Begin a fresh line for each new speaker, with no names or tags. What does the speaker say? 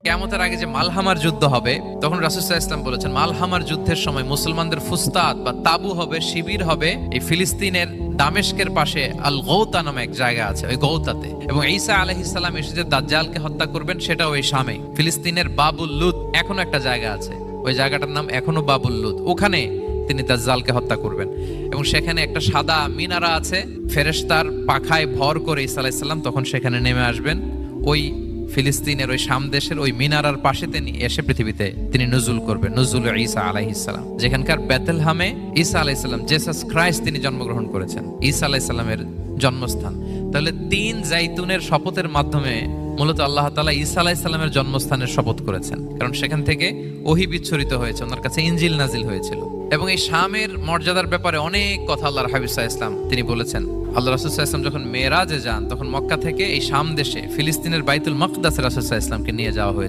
কিয়ামতের আগে যে মালহামার যুদ্ধ হবে, তখন রাসূল সাল্লাল্লাহু আলাইহি ওয়াসাল্লাম বলেছেন মালহামার যুদ্ধের সময় মুসলমানদের ফুস্তাদ বা তাবু হবে, শিবির হবে এই ফিলিস্তিনের দামেস্কের পাশে আল গৌতা নামে এক জায়গা আছে, ওই গৌতাতে। এবং ঈসা আলাইহিস সালাম এসে যে দাজ্জালকে হত্যা করবেন সেটাও ওই শামে। ফিলিস্তিনের বাবুল লুদ এখনো একটা জায়গা আছে, ওই জায়গাটার নাম এখনো বাবুল লুদ, ওখানে তিনি দাজ্জালকে হত্যা করবেন। এবং সেখানে একটা সাদা মিনারা আছে, ফেরেশতার পাখায় ভর করে ঈসা আলাইহিস সালাম তখন সেখানে নেমে আসবেন। ওই ফিলিস্তিনের ওই শাম দেশের ওই মিনারার পাশে তিনি এসে পৃথিবীতে তিনি নুজুল করবেন, নুজুল ঈসা আলাইহিস সালাম। যেখানকার বেথলেহেমে ঈসা আলাইহিস সালাম, জেসাস ক্রাইস্ট তিনি জন্মগ্রহণ করেছেন, ঈসা আলাইহিস সালামের জন্মস্থান। তাহলে 3 জাইতুনের শপথের মাধ্যমে মূলত আল্লাহ তাআলা ঈসা আলাইহিস সালামের জন্মস্থানের শপথ করেছেন, কারণ সেখান থেকে ওহী বিচ্ছুরিত হয়েছে, ওনার কাছে ইনজিল নাজিল হয়েছিল। এবং এই শামের মর্যাদার ব্যাপারে অনেক কথা আল্লাহর হাবিব সাল্লাল্লাহু আলাইহি ওয়াসাল্লাম তিনি বলেছেন। আল্লাহ রাসূল সাল্লাল্লাহু আলাইহি ওয়াসাল্লাম যখন মেরাজে যান, তখন মক্কা থেকে এই শাম দেশে ফিলিস্তিনের বাইতুল মাকদাসে রাসূল সাল্লাল্লাহু আলাইহি ওয়াসাল্লামকে নিয়ে যাওয়া হয়েছে।